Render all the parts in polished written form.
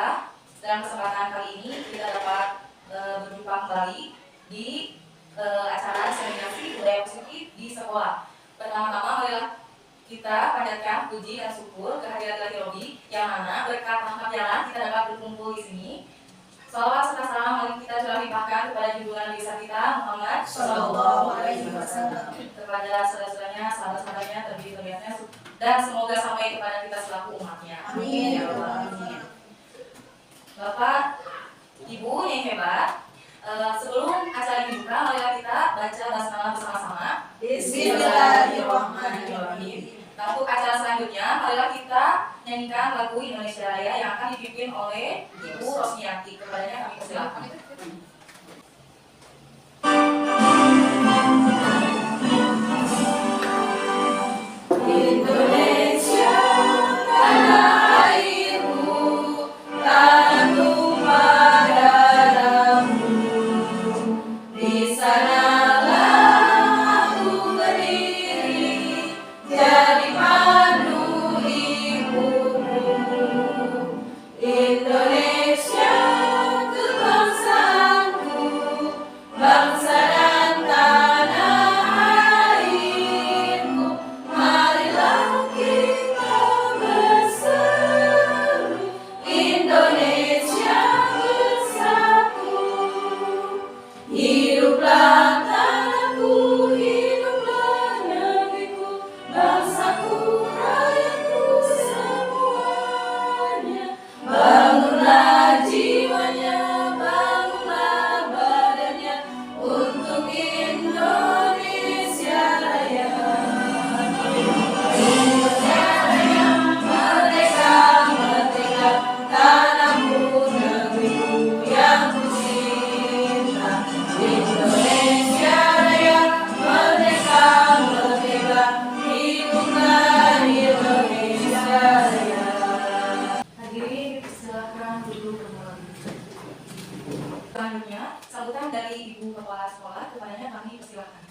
Alhamdulillah dalam kesempatan kali ini kita dapat berjumpa kembali di acara diseminasi budaya positif di sekolah. Pertama-tama marilah kita panjatkan puji dan syukur kehadirat Ilahi Robi yang mana berkat tangkap jalan kita dapat berkumpul di sini. Salawat serta salam mari kita telah limpahkan kepada junjungan Nabi besar kita Muhammad Sallallahu Alaihi Wasallam, kepada saudara-saudaranya, sahabat-sahabatnya, terbiat-terbiatnya, dan semoga sampai kepada kita selaku umatnya. Amin. Bapak, Ibu yang hebat, sebelum acara dibuka, marilah kita baca basmalah bersama-sama. Bismillahirrahmanirrahim. Nah, untuk acara selanjutnya, marilah kita nyanyikan lagu Indonesia Raya yang akan dipimpin oleh Ibu Rosniati. Kepadanya kami persilakan. Indonesia, tanah airmu, tanah tumpah darahmu. Di sanalah aku berdiri, jadi pandu ibumu. Indonesia, kebangsaanku, bangsa dan tanah airku. Marilah kita berseru, Indonesia bersatu. Hiduplah tanahku, hiduplah negeriku, bangsaku, rakyatku semuanya. Bangunlah jiwanya, bangunlah badannya untuk Indonesia Raya. Indonesia Raya, merdeka, merdeka, tanahku, negeriku yang kucinta. Indonesia Raya, merdeka, merdeka, hiduplah Indonesia Raya. Hadirin, silakan duduk kembali. Selanjutnya, sambutan dari Ibu Kepala Sekolah, kepadanya kami persilakan.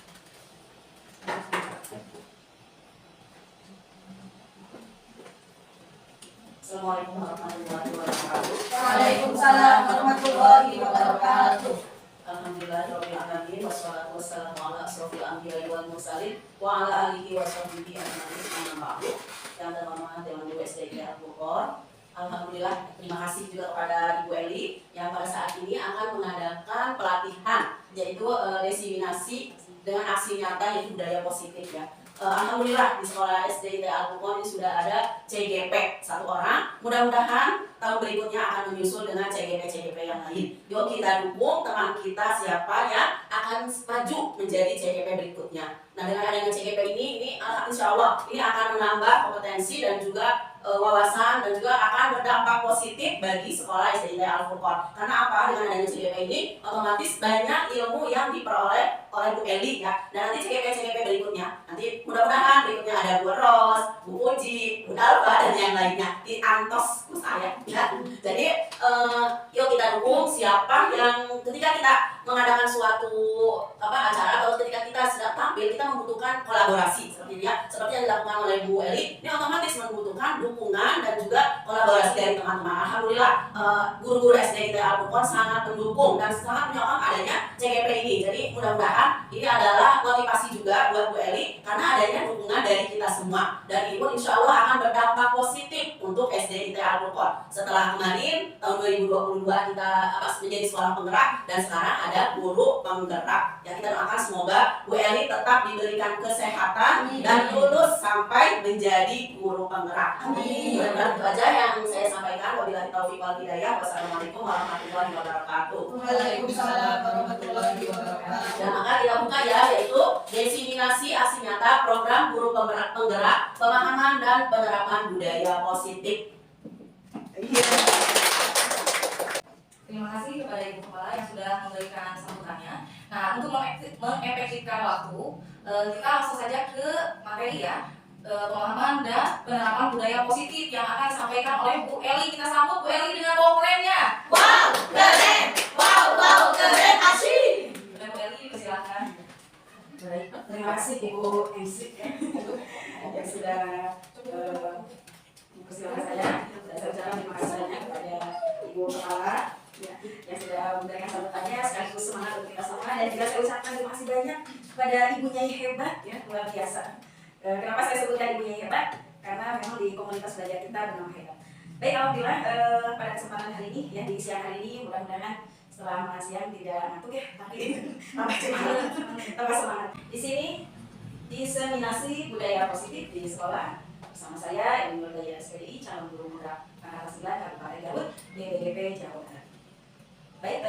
Assalamualaikum warahmatullahi wabarakatuh. Waalaikumsalam warahmatullahi wabarakatuh. Alhamdulillahirabbil alamin wassalatu wassalamu ala asrofil anbiya'i wal mursalin wa ala alihi washabbihi ajmain amma ba'du. Yang terhormat Dewan Guru SD Al-Furqan. Alhamdulillah, terima kasih juga kepada Ibu Eli yang pada saat ini akan mengadakan pelatihan yaitu diseminasi dengan aksi nyata yaitu budaya positif ya. Alhamdulillah di sekolah SD Al-Furqan ini sudah ada CGP satu orang. Mudah-mudahan tahun berikutnya akan menyusul dengan CGP yang lain. Yuk kita dukung teman kita siapa yang akan maju menjadi CGP berikutnya. Nah, dengan adanya CGP ini insya Allah ini akan menambah kompetensi dan juga wawasan dan juga akan berdampak positif bagi sekolah SD Al-Furqan. Karena apa? Dengan adanya CGP ini otomatis banyak ilmu yang diperoleh oleh Bu Eli ya. Dan nanti CGP berikutnya, nanti mudah-mudahan berikutnya ada Bu Ros, Bu Uji, Bu Dalva dan yang lainnya di antos saya. Ya. Jadi yuk kita dukung siapa yang ketika kita mengadakan suatu acara atau ketika kita sedang tampil kita membutuhkan kolaborasi seperti yang dilakukan oleh Bu Eli. Ini otomatis membutuhkan dukungan dan juga kolaborasi dari teman-teman. Alhamdulillah guru-guru SD kita Al-Furqan sangat mendukung dan sangat menyokong adanya CGP ini. Jadi mudah-mudahan ini adalah motivasi juga buat Bu Eli karena adanya dukungan dari kita semua. Dan ini pun insya Allah akan berdampak positif untuk SD kita Al-Furqan. Setelah kemarin tahun 2022 kita menjadi seorang penggerak dan sekarang ada guru penggerak. Ya kita doakan semoga Bu Eli tetap diberikan kesehatan dan lulus sampai menjadi guru penggerak. Amin. Itu aja yang saya sampaikan. Wabillahi taufiq wal hidayah. Wassalamualaikum warahmatullahi wabarakatuh. Waalaikumsalam warahmatullahi wabarakatuh. Dan maka kita buka ya, yaitu diseminasi aksi nyata program guru penggerak pemahaman dan penerapan budaya positif. Terima kasih kepada Ibu Kepala yang sudah memberikan sambutannya. Nah, untuk mengefektifkan waktu, kita langsung saja ke materi ya. Pemahaman dan penerapan budaya positif yang akan disampaikan oleh Bu Eli. Kita sambut Bu Eli dengan wow kerennya. Wow, keren! Wow, keren, asyik! Bu Eli, persilakan. Baik, terima kasih Ibu MC yang sudah mempersilahkan saya. Dan saya ucapkan terima kasih banyak kepada Kepala yang sudah memberikan sambutannya sekaligus semangat untuk kita semua, dan juga saya ucapkan terima kasih banyak kepada Ibu Nyai hebat ya, luar biasa. Kenapa saya sebutkan Ibu Nyai hebat? Karena memang di komunitas belajar kita bernama hebat. Baik, alhamdulillah pada kesempatan hari ini ya, di siang hari ini mudah-mudahan setelah makan siang tidak ngantuk ya, tapi tambah semangat. Di sini diseminasi budaya positif di sekolah bersama saya Eni Nurdaya SPDI, calon guru muda Angkatan 9 Kabupaten Garut, BPDP Jawa Barat. Baik,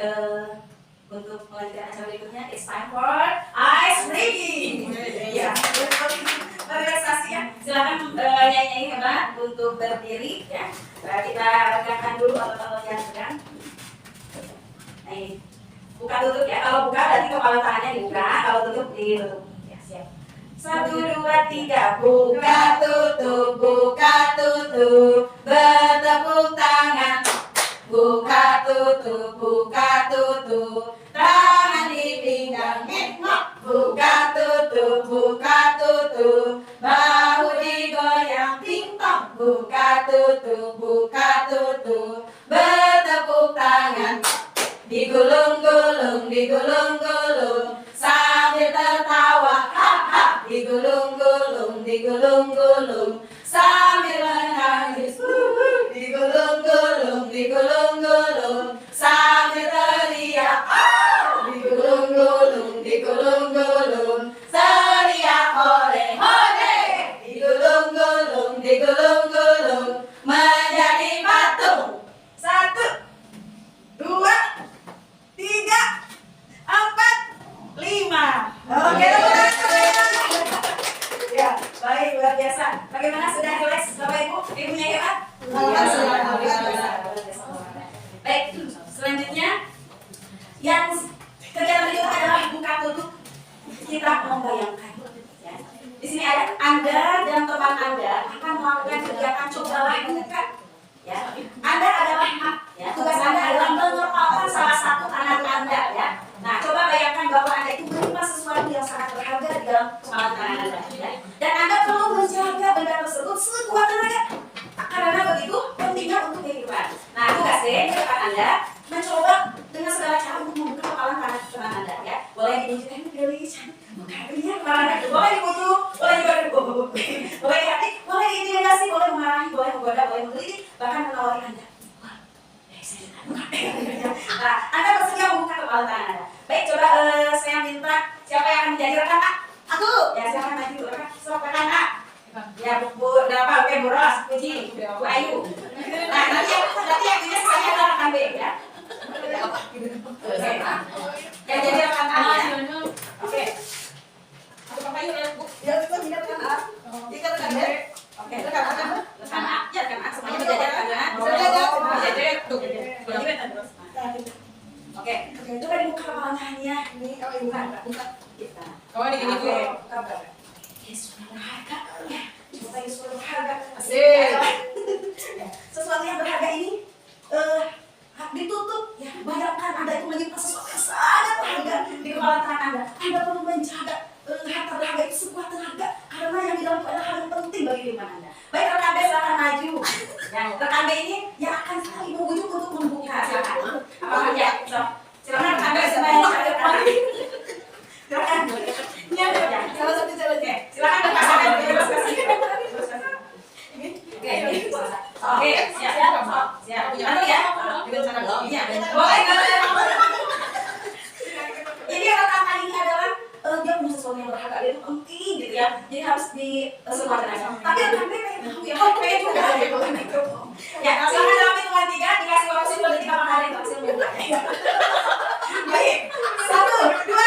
untuk melanjutkan acara berikutnya, it's time for ice breaking. Ya, relaksasi ya. Silakan nyanyi hebat untuk berdiri ya. Kita regangkan dulu otot-otot yang tegang. Nah ini, buka tutup ya. Kalau buka berarti kepala tangannya dibuka, kalau tutup ditutup. Ya, siap. 1, 2, 3, buka tutup, bertepuk tangan. Buka tutup, tangan di pinggang, buka tutup, bahu digoyang, ting-tong, buka tutup, bertepuk tangan, digulung-gulung, sambil tertawa, ha-ha, digulung-gulung, sambil menangis, digulung-gulung, sambil teriak, digulung-gulung, teriak hore, hore, digulung-gulung, menjadi patung. 1, 2, 3, 4, 5. Oke, ya, baik, luar biasa. Bagaimana, sudah relax Bapak Ibu? Ibunya hebat? Baik, selanjutnya yang kegiatan berikutnya adalah buka tutup. Kita membayangkan ya. Di sini ada Anda dan teman Anda akan melakukan kegiatan cobalah buka. Ya, Anda adalah ya, tugas Anda adalah mengepalkan salah satu anak Anda ya. Nah, coba bayangkan bahwa Anda itu menerima sesuatu yang sangat berharga di dalam kepala tangan Anda ya. Dan Anda perlu menjaga benda tersebut sekuat tenaga. Karena begitu pentingnya untuk kehidupan. Nah, tugas di depan Anda mencoba dengan segala cara untuk membuka kepalan tangan Anda ya. Boleh dibujuk, boleh dibujuk, boleh juga dibujuk, boleh dihati, boleh diintimidasi, boleh memarahi, boleh menggoda, boleh menggelitik, bahkan menawari Anda. Nah, Anda bersedia membuka kepala tangan Anda. Baik, coba saya minta siapa yang akan menjadi rekan A? Aku. Ya, silakan maju rekan. Sok rekan A. Ya, Bu berapa? Oke, Bu Ros, Puji, Bu Ayu. Nah, nanti yang ini saya adalah rekan B ya. Ya, jadi rekan A ya. Oke. Aku Bapak Ayu ya, Bu. Ya, itu tidak rekan A. Tidak rekan B. Oke, rekan A. Rekan A. Ya, rekan A semuanya menjadi rekan A. Oke, coba dibuka kepala tangannya. Ini kalau buka. Kita. Oh, ini gini, Bu. Oke, Yesus berharga. Ya, coba Yesus berharga. Asik. Sesuatu yang berharga ini ditutup. Ya, bayangkan Anda itu menyimpan sesuatu yang sangat berharga di kepala tangan Anda. Anda perlu menjaga harta berharga itu sekuat tenaga, karena yang di dalam itu adalah hal yang penting bagi kehidupan Anda. Baik, rekan B silakan maju. Ya, rekan B ini yang akan saling membujuk untuk membuka. Silakan. Apa ya? Silakan rekan B silakan. Silakan. Ya, salah satu jalannya. Silakan rekan B. Oke, siap. Anu ya. Iya, boleh. Jadi rekan kali ini adalah dia punya sesuatu yang berharga, dia itu penting gitu ya. Jadi harus disesuaikan. Tapi rekan B pengen tahu ya, pengen juga gitu. Ya, silakan dalam hitungan 3 dikasih waktu 10 detik apa kalian berhasil membuka. Baik, 1, 2, 3.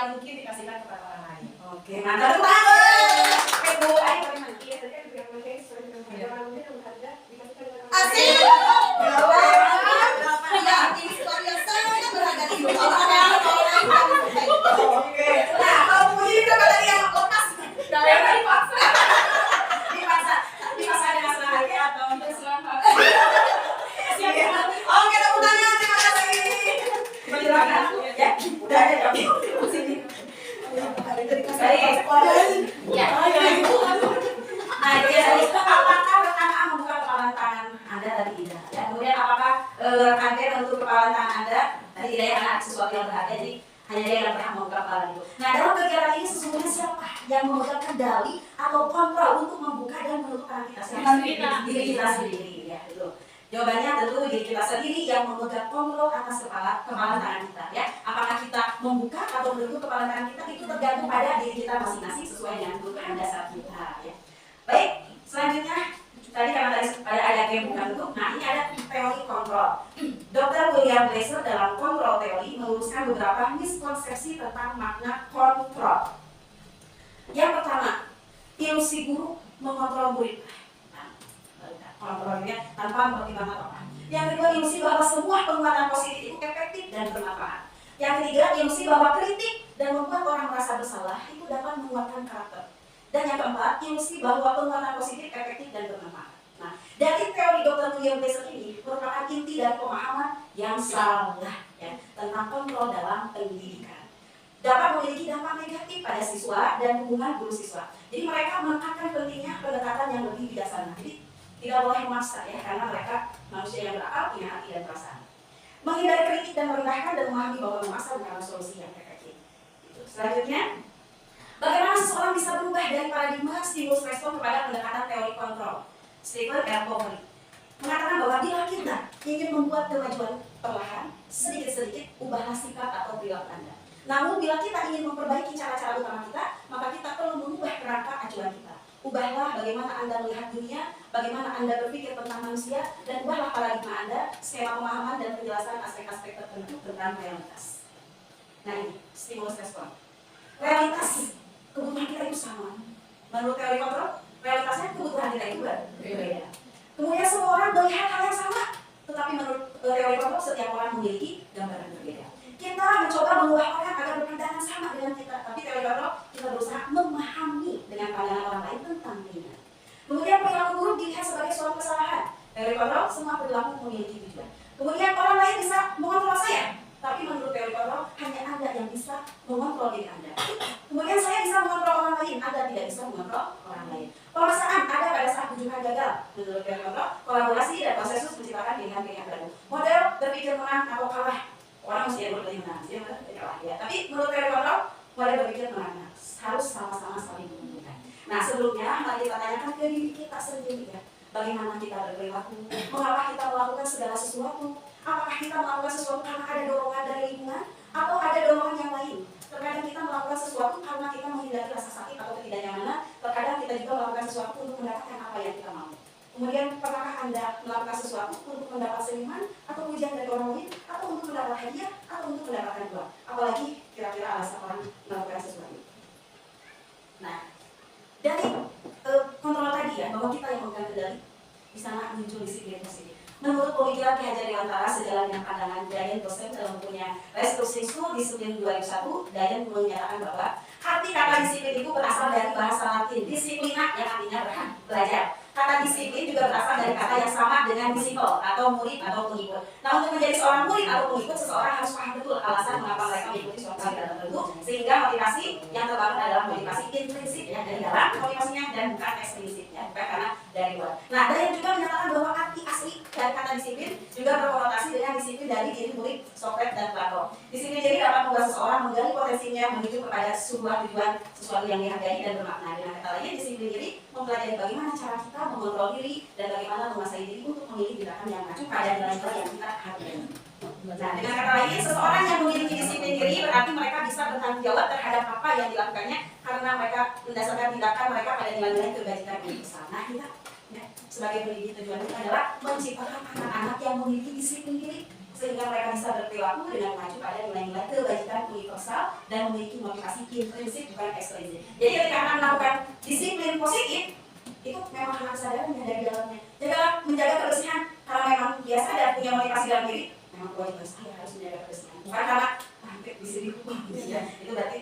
yang mungkin dikasihkan kepada orang lain. Oke, mantap banget. Bu, ayo bagaimana? Iya, tadi kan bilang mereka sesuai dengan harga orang mungkin yang berharga dikasihkan dengan Asik. yang sangat berharga di hidup Oke. Nah, kalau Bu ini udah tadi yang lepas. Yang dipaksa. Dipaksa dengan senang hati atau Terserah. siap? Oke, tepuk tangan. Terima kasih. Silakan. Ya, udah ada jam. Sini. Baik. Ya. Nah, jadi apakah rekan A membuka kepalan tangan Anda tadi tidak? Ya, kemudian apakah rekan B menutup kepalan tangan Anda tadi tidak? Ya, karena sesuatu yang berharga, jadi hanya dia yang pernah membuka kepalan itu. Nah, dalam kegiatan ini sesungguhnya siapa yang memegang kendali atau kontrol untuk membuka dan menutup tangan kita? Siapa? Diri kita sendiri, ya, itu. Jawabannya tentu diri kita sendiri yang memegang kontrol atas kepalan tangan kita, ya. Apakah kita membuka atau menutup kepalan tangan kita itu tergantung pada diri kita masing-masing sesuai dengan kebutuhan dasar kita, ya. Baik, selanjutnya tadi karena tadi ada yang bukan itu, nah ini ada teori kontrol. Dr. William Glasser dalam kontrol teori meluruskan beberapa miskonsepsi tentang makna kontrol. Yang pertama, ilusi guru mengontrol murid. Kontrolnya tanpa mempertimbangkan apa. Yang kedua, ilusi bahwa semua penguatan positif itu efektif dan bermanfaat. Yang ketiga, ilusi bahwa kritik dan membuat orang merasa bersalah itu dapat menguatkan karakter. Dan yang keempat, ilusi bahwa penguatan positif efektif dan bermanfaat. Nah, dari teori Dr. William Glasser ini merupakan inti dari pemahaman yang salah, ya, tentang kontrol dalam pendidikan. Dapat memiliki dampak negatif pada siswa dan hubungan guru siswa. Jadi mereka menekankan pentingnya pendekatan yang lebih bijaksana. Jadi tidak boleh memaksa, ya, karena mereka manusia yang berakal, punya hati dan perasaan. Menghindari kritik dan merendahkan dan memahami bahwa memaksa bukanlah solusi yang efektif. Selanjutnya, bagaimana seseorang bisa berubah dari paradigma stimulus respon kepada pendekatan teori kontrol? Stephen R. Covey mengatakan bahwa bila kita ingin membuat kemajuan perlahan, sedikit-sedikit ubahlah sikap atau perilaku Anda. Namun bila kita ingin memperbaiki cara-cara utama kita, maka kita perlu mengubah kerangka acuan kita. Ubahlah bagaimana Anda melihat dunia, bagaimana Anda berpikir tentang manusia, dan ubahlah paradigma Anda, skema pemahaman dan penjelasan aspek-aspek tertentu tentang realitas. Nah ini, stimulus respon. Realitas kebutuhan kita itu sama. Menurut teori kontrol, realitasnya kebutuhan kita itu berbeda. Kemudian semua orang melihat hal yang sama, tetapi menurut teori kontrol setiap orang memiliki gambaran berbeda. Kita mencoba mengubah orang agar berpandangan sama dengan kita, tapi teori kontrol kita berusaha memahami dengan pandangan orang lain tentang dirinya. Kemudian perilaku buruk dilihat sebagai suatu kesalahan. Teori kontrol semua perilaku memiliki tujuan. Kemudian orang lain bisa mengontrol saya, tapi menurut teori kontrol hanya Anda yang bisa mengontrol diri Anda. Kemudian saya bisa mengontrol orang lain, Anda tidak bisa mengontrol orang lain. Permasalahan ada pada saat tujuan gagal. Menurut teori kontrol, kolaborasi dan konsensus menciptakan pilihan-pilihan baru. Model berpikir menang atau kalah. Orang mesti berpikir menang, dia kalah, ya. Tapi menurut teori kontrol, model berpikir menang harus sama-sama saling menguntungkan. Nah sebelumnya mari kita tanyakan ke diri kita sendiri, ya. Bagaimana kita berperilaku? Mengapa kita melakukan segala sesuatu? Apakah kita melakukan sesuatu karena ada dorongan dari lingkungan atau ada dorongan yang lain? Terkadang kita melakukan sesuatu karena kita menghindari rasa sakit atau ketidaknyamanan. Terkadang kita juga melakukan sesuatu untuk mendapatkan apa yang kita mau. Kemudian, pernahkah Anda melakukan sesuatu untuk mendapat senyuman atau pujian dari orang lain, atau untuk mendapat hadiah, atau untuk mendapatkan uang? Apalagi kira-kira alasan orang melakukan sesuatu. Nah, dari kontrol tadi, ya, bahwa kita yang memegang kendali, di sana muncul disiplin positif. Menurut pemikiran Ki Hajar Dewantara sejalan dengan pandangan Diane Boswell dalam bukunya Restructuring School Disiplin 2001, Diane menyatakan bahwa arti kata disiplin itu berasal dari bahasa Latin disiplina yang artinya belajar. Kata disiplin juga berasal dari kata yang sama dengan disciple atau murid atau pengikut. Nah, untuk menjadi seorang murid atau pengikut, seseorang harus paham betul alasan mengapa mereka mengikuti suatu aliran tertentu, sehingga motivasi yang terbangun adalah motivasi intrinsik, ya, dari dalam motivasinya, dan bukan eksplisit, ya, bukan karena dari luar. Nah, Diane juga menyatakan bahwa arti asli dari kata disiplin juga berkonotasi dengan disiplin dari diri murid Socrates dan Plato. Disiplin jadi dapat membuat seseorang menggali potensinya menuju kepada sebuah tujuan, sesuatu yang dihargai dan bermakna. Dengan kata lain, disiplin jadi mempelajari bagaimana cara kita mengontrol diri dan bagaimana menguasai diri untuk memilih tindakan yang mengacu pada nilai-nilai yang kita hargai. Nah, dengan kata lain, seseorang yang memiliki disiplin diri berarti mereka bisa bertanggung jawab terhadap apa yang dilakukannya karena mereka mendasarkan tindakan mereka pada nilai-nilai kebajikan yang besar. Nah, kita, ya, sebagai pendidik tujuan kita adalah menciptakan anak-anak yang memiliki disiplin diri. sehingga mereka bisa berperilaku dengan mengacu pada nilai-nilai kebajikan universal dan memiliki motivasi intrinsik bukan ekstrinsik. Jadi ketika anak melakukan disiplin positif, itu memang anak sadar menyadari dalamnya. Jagalah menjaga kebersihan karena memang dia sadar punya motivasi dalam diri. Memang kewajiban saya harus menjaga kebersihan. Bukan karena hampir di sini itu berarti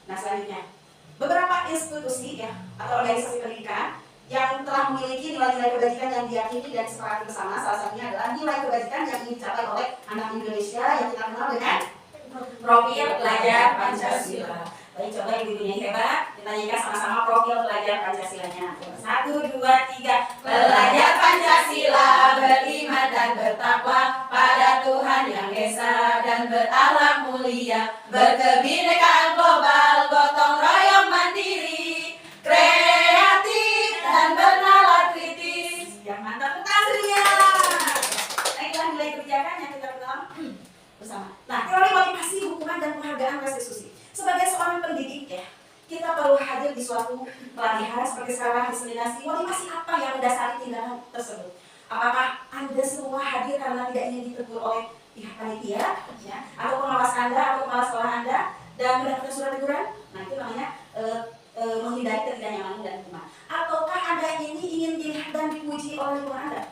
Nah selanjutnya, beberapa institusi ya atau organisasi pendidikan yang telah memiliki nilai-nilai kebajikan yang diyakini dan disepakati bersama, salah satunya adalah nilai kebajikan yang ingin dicapai oleh anak Indonesia yang kita kenal dengan profil pelajar Pancasila. Baik, coba ibu-ibu yang hebat, ditanyakan sama-sama profil pelajar Pancasilanya. 1, 2, 3. Pelajar Pancasila beriman dan bertakwa pada Tuhan Yang Esa dan berakhlak mulia, berkebinekaan global, gotong royong mandiri, kreatif dan bernalar kritis. Yang mantap kasihnya. Baiklah nilai kebijakan yang kita kenal bersama. Nah, teori motivasi, hukuman dan penghargaan restitusi. Sebagai seorang pendidik ya, kita perlu hadir di suatu pelatihan seperti sekarang diseminasi. Motivasi apa yang mendasari tindakan tersebut? Apakah Anda semua hadir karena tidak ingin ditegur oleh pihak panitia, ya, atau pengawas Anda atau kepala sekolah Anda dan mendapatkan surat teguran? Nah itu namanya menghindari ketidaknyamanan dan hukuman. Ataukah Anda ini ingin dilihat dan dipuji oleh lingkungan Anda?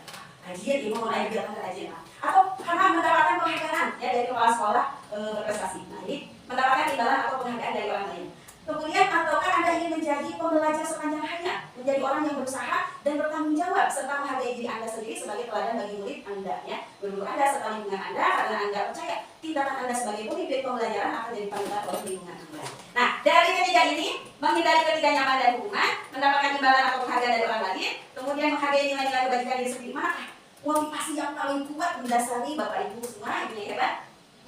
Rajin, ibu mau naik biarkan rajin. Atau karena mendapatkan penghargaan ya dari kepala sekolah berprestasi. Nah ini mendapatkan imbalan atau penghargaan dari orang lain. Kemudian ataukah Anda ingin menjadi pembelajar sepanjang hayat, menjadi orang yang berusaha dan bertanggung jawab serta menghargai diri Anda sendiri sebagai teladan bagi murid Anda ya, guru Anda serta lingkungan Anda, karena Anda percaya tindakan Anda sebagai pemimpin pembelajaran akan jadi panutan oleh lingkungan Anda. Nah, dari ketiga ini, menghindari ketidaknyamanan dan hukuman, mendapatkan imbalan atau penghargaan dari orang lain, kemudian menghargai nilai-nilai kebajikan diri sendiri, manakah motivasi yang paling kuat mendasari Bapak Ibu semua, ibu yang hebat?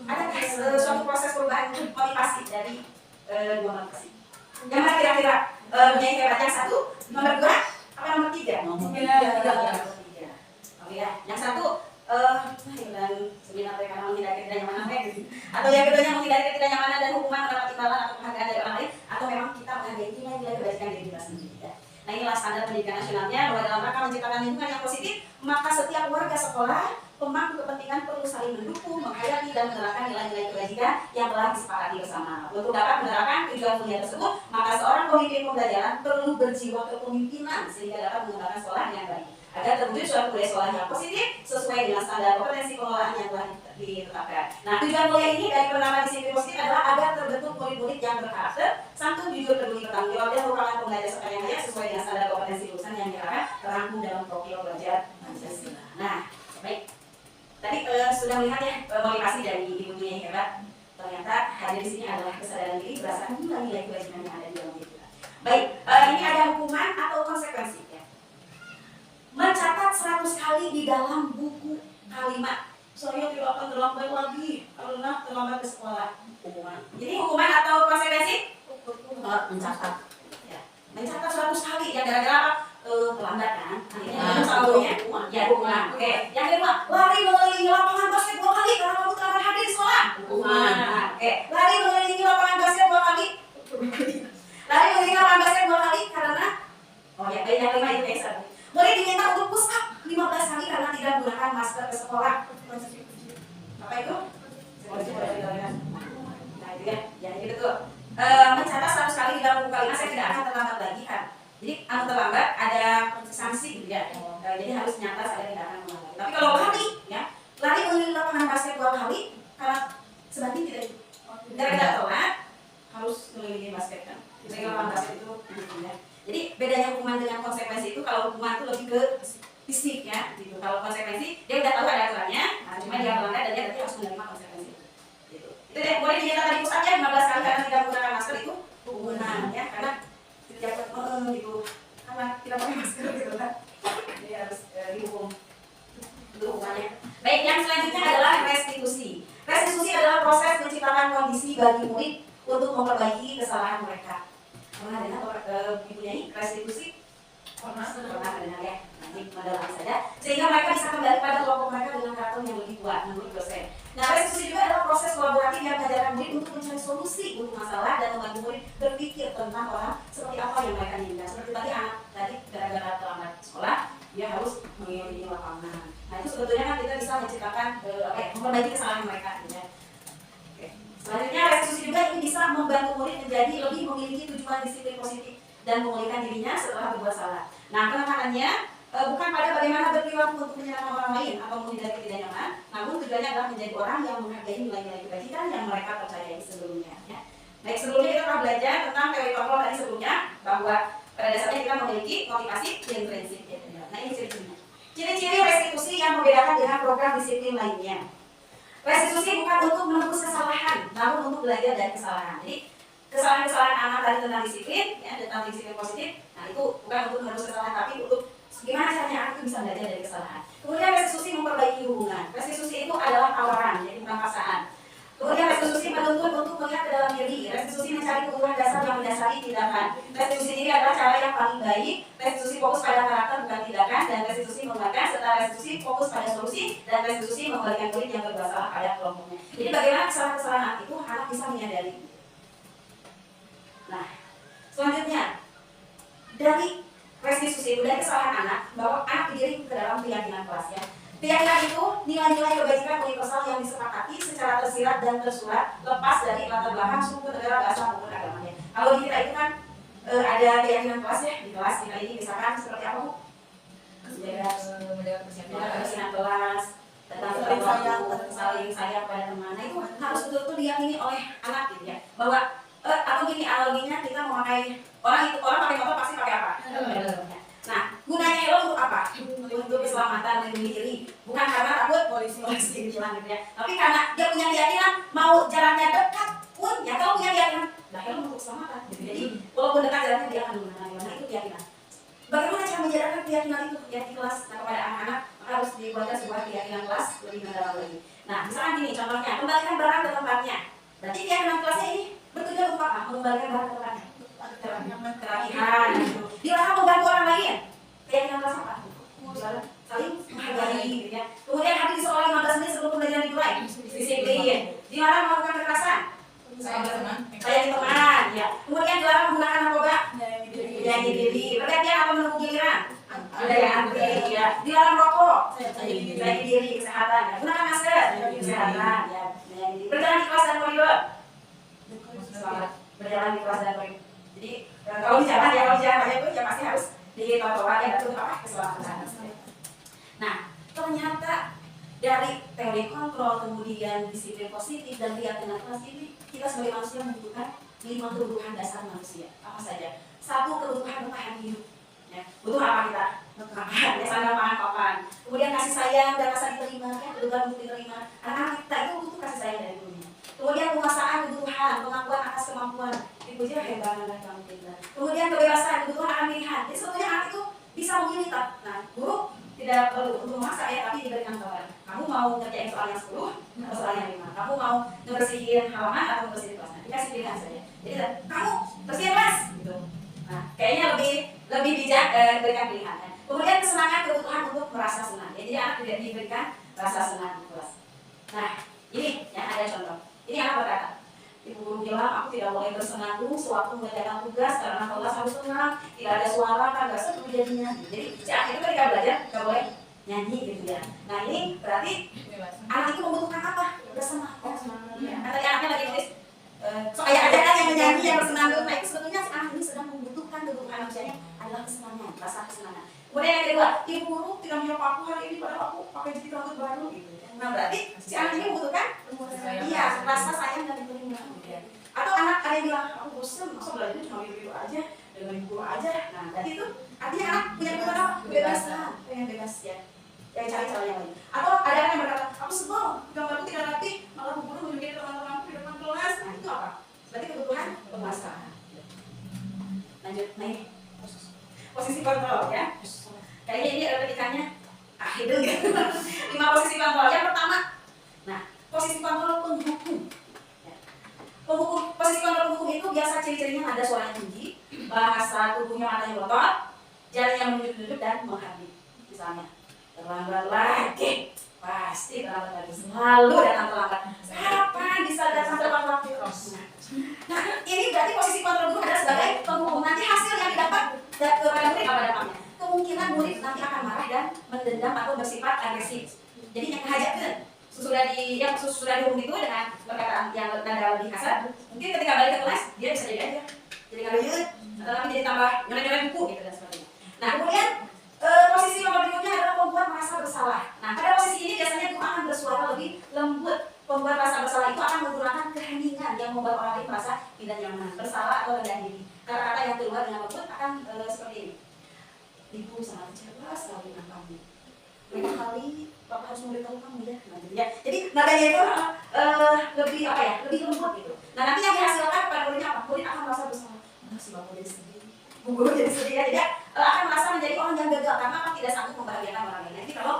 Adakah suatu proses perubahan motivasi dari dua motivasi? Yang mana kira-kira yang hebat? Yang satu, nomor 2, apa nomor 3? Nomor 3. Oke ya, yang satu dan sebenarnya karena menghindari ketidaknyamanan atau yang keduanya menghindari ketidaknyamanan dan hukuman, mendapat imbalan atau penghargaan dari orang lain, atau memang kita menghargai nilai-nilai kebajikan diri kita sendiri ya. Nah inilah standar pendidikan nasionalnya, bahwa dalam rangka menciptakan lingkungan yang positif, maka setiap warga sekolah, pemangku kepentingan perlu saling mendukung, menghayati dan menerapkan nilai-nilai kebajikan yang telah disepakati bersama. Untuk dapat menerapkan tujuan mulia tersebut, maka seorang pemimpin pembelajaran perlu berjiwa kepemimpinan sehingga dapat mengembangkan sekolah yang baik, agar terwujud suatu budaya sekolah yang positif sesuai dengan standar kompetensi pengelolaan yang telah ditetapkan. Nah, tujuan mulia ini dari penerapan disiplin positif adalah agar terbentuk murid-murid yang berkarakter, santun, jujur, peduli, bertanggung jawab, dan merupakan pembelajar sekolah yang baik sesuai dengan standar kompetensi lulusan yang diharapkan terangkum dalam profil pelajar Pancasila. Nah, baik. Tadi sudah melihat ya motivasi dari ibu-ibu yang hebat. Ternyata hadir di sini adalah kesadaran diri berdasarkan nilai-nilai kewajiban yang ada di dalam diri kita. Baik, ini ada hukuman atau konsekuensi ya. Mencatat 100 kali di dalam buku kalimat. Saya tidak akan terlambat lagi karena terlambat ke sekolah. Hukuman. Jadi hukuman atau konsekuensi? Mencatat. Ya. Mencatat 100 kali ya gara-gara apa? Terlambat kan? Akhirnya saldonya ya hukuman. Oke. Yang kedua, lari mengelilingi lapangan basket 2 kali karena kamu terlambat hadir di sekolah. Hukuman. Oke. Lari mengelilingi lapangan basket 2 kali. Lari mengelilingi lapangan basket 2 kali karena yang kelima itu biasa. Boleh diminta untuk push up 15 kali karena tidak menggunakan masker ke sekolah. Apa itu? Nah itu ya, yang itu tuh mencatat 100 kali di dalam buku kalimat, saya tidak akan terlambat lagi kan. Jadi kalau terlambat ada sanksi gitu ya. Jadi harus nyata saya tidak akan mengulangi. Tapi kalau lari ya, lari mengelilingi lapangan basket 2 kali karena sebanding tidak gara-gara telat harus mengelilingi basket kan. Jadi lapangan basket itu ya. Jadi bedanya hukuman dengan konsekuensi itu, kalau hukuman itu lebih ke fisik ya, gitu. Kalau konsekuensi dia udah tahu ada aturannya, nah, cuma dia melanggar dan dia berarti harus menerima konsekuensi itu. Gitu. Itu deh, boleh dinyatakan tadi pusatnya 15 kali karena tidak menggunakan masker itu hukuman ya, karena tidak gitu, karena tidak pakai masker gitu kan, jadi harus dihukum. Itu hukumannya. Baik, yang selanjutnya adalah restitusi. Restitusi adalah proses menciptakan kondisi bagi murid untuk memperbaiki kesalahan mereka. Pernah dengar dipunyai restitusi? Pernah dengar ya. Nanti mendalami saja. Sehingga mereka bisa kembali pada kelompok mereka dengan karakter yang lebih kuat menurut dosen. Nah, restitusi juga adalah proses kolaboratif yang mengajarkan murid untuk mencari solusi untuk masalah dan membantu murid berpikir tentang orang seperti apa yang mereka inginkan. Seperti tadi anak tadi gara-gara terlambat sekolah, dia harus mengelilingi lapangan. Nah, itu sebetulnya kan kita bisa menciptakan memperbaiki kesalahan mereka. Gitu ya. Oke. Selanjutnya restitusi juga ini bisa membantu murid menjadi lebih memiliki tujuan disiplin positif dan memulihkan dirinya setelah berbuat salah. Nah, penekanannya bukan pada bagaimana berperilaku untuk menyenangkan orang lain atau menghindari ketidaknyamanan, namun tujuannya adalah menjadi orang yang menghargai nilai-nilai kebajikan yang mereka percayai sebelumnya. Ya. Baik, sebelumnya kita telah belajar tentang teori kontrol tadi sebelumnya, bahwa pada dasarnya kita memiliki motivasi intrinsik. Ya. Nah, ini ciri-cirinya. Ciri-ciri restitusi yang membedakan dengan program disiplin lainnya. Restitusi bukan untuk menebus kesalahan, namun untuk belajar dari kesalahan. Jadi, kesalahan-kesalahan anak tadi tentang disiplin, ya, tentang disiplin positif, nah itu bukan untuk menebus kesalahan, tapi untuk gimana caranya anak itu bisa belajar dari kesalahan. Kemudian restitusi memperbaiki hubungan. Restitusi itu adalah tawaran, jadi bukan paksaan. Kemudian restitusi menuntut untuk melihat ke dalam diri. Restitusi mencari kebutuhan dasar yang mendasari tindakan. Restitusi diri adalah cara yang paling baik. Restitusi fokus pada karakter bukan tindakan, dan restitusi mengembangkan serta restitusi fokus pada solusi, dan restitusi mengembalikan murid yang berbuat salah pada kelompoknya. Jadi bagaimana kesalahan-kesalahan anak itu anak bisa menyadari. Nah, selanjutnya dari restitusi itu, dari kesalahan anak, bahwa anak digiring ke dalam keyakinan kelas. Ya. Keyakinan itu nilai-nilai kebajikan universal yang disepakati secara tersirat dan tersurat, lepas dari latar belakang suku, negara, bahasa maupun agamanya. Kalau di kita itu kan ada keyakinan kelas ya, di kelas kita ini misalkan seperti apa Bu? Menjaga Kebersihan kelas, tentang saling sayang pada teman. Nah itu harus betul-betul diyakini oleh anak gitu ya, bahwa atau gini analoginya, kita memakai orang pakai motor pasti pakai apa? Nah, gunanya helm untuk apa? Untuk keselamatan, melindungi diri. Bukan karena takut polisi gitu ya. Tapi karena dia punya keyakinan mau jalannya dekat pun, ya kalau punya keyakinan, nah helm untuk keselamatan. Jadi walaupun dekat jalannya dia akan menggunakan helm. Nah itu keyakinan. Bagaimana cara menjalankan keyakinan itu ya di kelas? Nah, kepada anak-anak harus dibuatkan sebuah keyakinan kelas lebih mendalam lagi. Nah, misalkan gini contohnya, kembalikan barang ke tempatnya. Berarti keyakinan kelasnya ini bertujuan untuk apa? Mengembalikan barang ke tempatnya. Kerapihan. Dilarang mengganggu orang lain. Keyakinan kelas apa? Saling menghargai, gitu ya. Kemudian hadir di sekolah 15 menit sebelum pembelajaran dimulai. Disiplin. Dilarang melakukan kekerasan. Sayang teman. Ya. Kemudian dilarang menggunakan narkoba. Menyayangi diri. Perhatian atau menunggu giliran. Ada yang anti. Ya. Dilarang rokok. Menyayangi diri, kesehatan. Ya. Gunakan masker. Kesehatan. Ya. Menyayangi diri. Berjalan di kelas dan koridor. Selamat berjalan di kelas dan koridor. Jadi kalau di jalan itu ya pasti harus di trotoar yang betul apa keselamatan. Nah, ternyata dari teori kontrol, kemudian disiplin positif dan keyakinan kelas ini, kita sebagai manusia membutuhkan 5 kebutuhan dasar manusia. Apa saja? 1, kebutuhan bertahan hidup. Ya. Butuh apa kita? Makan, ya sandang pangan papan. Kemudian kasih sayang dan rasa diterima, ya, kebutuhan untuk diterima. Anak-anak kita itu butuh kasih sayang dari dunia. Kemudian penguasaan kebutuhan, pengakuan atas kemampuan. Dipuji hebat dan kamu kita. Kemudian kebebasan, kebutuhan akan pilihan. Jadi sebetulnya anak itu bisa memilih. Nah, guru tidak perlu untuk memaksa ya, tapi diberikan tawaran. Kamu mau ngerjain soal yang 10 atau soal yang 5? Kamu mau ngebersihin halaman atau ngebersihin kelas? Nah, dikasih pilihan saja. Jadi kamu bersihin kelas, gitu. Nah, kayaknya lebih bijak berikan pilihan. Ya. Kemudian kesenangan, kebutuhan untuk merasa senang. Jadi anak tidak diberikan rasa senang di kelas. Nah, ini yang ada contoh. Ini anak berkata, Ibu guru bilang aku tidak boleh bersenandung sewaktu mengerjakan tugas karena kelas harus tenang, tidak ada suara, kan gak seru jadinya. Jadi si anak itu ketika belajar gak boleh nyanyi gitu ya. Nah ini berarti anak itu membutuhkan apa? Bersenang. Tadi anaknya lagi nulis supaya ada kan yang menyanyi, yang bersenandung. Nah itu sebetulnya si anak ini sedang membutuhkan kebutuhan manusianya adalah kesenangan, rasa kesenangan. Kemudian yang kedua, ibu guru tidak punya paku hari ini padahal aku pakai jadi rambut baru gitu. Nah berarti si anak ini membutuhkan rasa sayang dan diterima. Atau anak ada yang bilang aku bosan, masa belajar cuma gitu aja dengan ibu guru aja. Nah berarti itu artinya anak punya kebutuhan apa? Kebebasan, pengen bebas ya. Yang cari cara yang lain. Atau ada anak yang berkata aku sebel, gambarku tidak rapi, malah ibu guru menunjukin teman-temanku di depan kelas. Nah itu apa? Berarti kebutuhan penguasaan. Lanjut, naik posisi kontrol ya. Kayaknya ini repetikannya hidung ya. 5 posisi kontrol. Yang pertama, nah posisi kontrol penghukum. Ya. Posisi kontrol penghukum itu biasa ciri-cirinya ada suara tinggi, bahasa tubuhnya matanya berotot, jalannya menunduk-nunduk dan menghabis. Misalnya terlambat lagi, pasti terlambat lagi, selalu datang terlambat. Kapan bisa datang tepat waktu? Nah ini berarti posisi kontrol dulu ada sebagai penghukum. Nanti hasil yang didapat kepada murid apa dampaknya? Kemungkinan murid nanti akan marah dan mendendam atau bersifat bersifat agresif. Jadi yang hajakeun sudah dihubung itu dengan perkataan yang nada lebih kasar, mungkin ketika balik ke kelas dia bisa jadi aja jadi ngaruyut atau tapi jadi tambah nyolek-nyolek buku gitu dan sebagainya. Nah kemudian posisi nomor berikutnya adalah pembuat merasa bersalah. Nah pada posisi ini biasanya guru akan bersuara lebih lembut. Pembuat rasa bersalah itu akan menggunakan keheningan yang membuat orang lain merasa tidak nyaman, bersalah atau rendah diri. Kata-kata yang keluar dengan lembut akan seperti ini. Ibu sangat kecewa sekali dengan kamu. Lain kali Bapak harus memberitahu kamu ya. Nah, gitu ya. Jadi nadanya itu lebih apa ya? Lebih lembut gitu. Nah nanti yang dihasilkan pada muridnya apa? Murid akan merasa bersalah. Si Bapak jadi sedih. Bu guru jadi sedih ya. Jadi akan merasa menjadi orang yang gagal karena kan tidak sanggup membahagiakan orang lain. Jadi kalau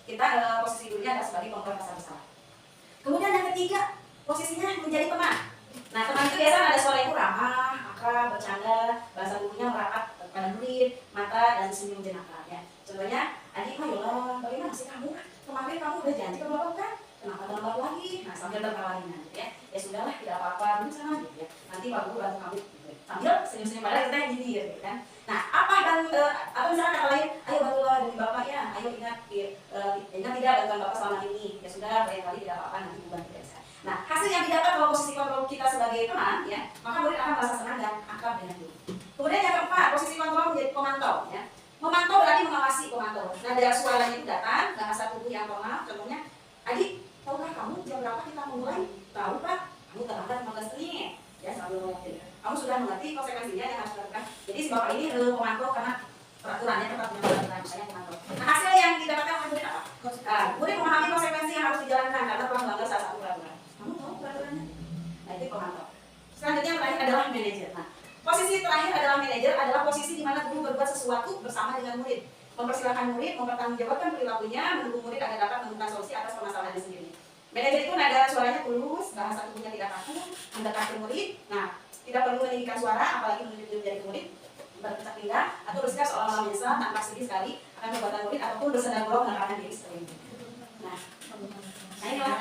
kita posisi dulunya adalah sebagai pembuat rasa bersalah. Kemudian yang ketiga, posisinya menjadi teman. Nah, teman itu biasanya ada suara itu ramah, akrab, bercanda, bahasa tubuhnya merapat pada murid, mata dan senyum jenaka ya. Contohnya, adik mah yola, bagaimana sih kamu? Kemarin kamu udah janji ke bapak kan? Kenapa gambar lagi? Nah, sambil tertawain gitu ya. Ya sudahlah, tidak apa-apa, dulu sana gitu ya. Nanti Pak Guru bantu kamu gitu. Sambil senyum-senyum padahal kita yang jadi gitu kan. Nah, apa dan atau misalnya kata lain, ayo bantulah demi bapak ya, ayo ingat tidak bantuan bapak selama ini. Ya sudah, lain kali tidak apa-apa nanti bantu biasa. Nah, hasil yang didapat kalau posisi kontrol kita sebagai teman ya, maka murid akan merasa senang dan akrab dengan guru. Kemudian yang keempat, posisi kontrol menjadi pemantau ya. Memantau berarti mengawasi pemantau. Nah, dari suaranya itu datang, bahasa tubuh yang normal, contohnya, adik, tahukah kamu jam berapa kita mulai? Tahu Pak, kamu terlambat 15 menit. Ya, sambil ngomong. Kamu sudah mengerti konsekuensinya yang harus dilakukan. Jadi si bapak ini memantau karena peraturannya tetap menjalankan, misalnya pemantau. Nah, hasil yang didapatkan oleh murid apa? Murid memahami konsekuensi yang harus dijalankan karena telah melanggar salah satu peraturan. Kamu tahu peraturannya? Nah, itu pemantau. Selanjutnya yang terakhir adalah manajer. Nah, posisi terakhir adalah manajer adalah posisi di mana guru berbuat sesuatu bersama dengan murid, mempersilahkan murid, mempertanggungjawabkan perilakunya, mendukung murid agar dapat menemukan solusi atas permasalahannya sendiri. Manajer itu nada suaranya tulus, bahasa tubuhnya tidak kaku, mendekat ke murid. Nah, tidak perlu meninggikan suara, apalagi menunjuk jari ke murid, berpecah pindah atau bersikap seolah-olah menyesal tanpa sedih sekali akan perbuatan murid ataupun bersandar bolong menerangkan diri seperti itu. Nah, inilah.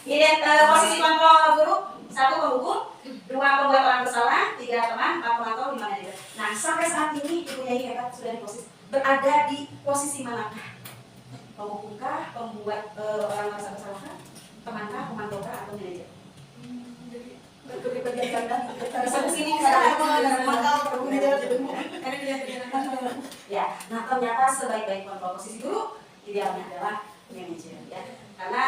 Ini posisi kontrol guru, 1 pembuku, 2 pembuat orang bersalah, 3 teman, 4 pemantau, 5 manajer. Nah, sampai saat ini Ibu Nyai Hebat sudah di posisi berada di posisi manakah? Pembukukah, pembuat orang merasa bersalah, temankah, pemantau atau manajer? Ya, nah ternyata sebaik-baik kontrol posisi guru idealnya adalah manajer ya, karena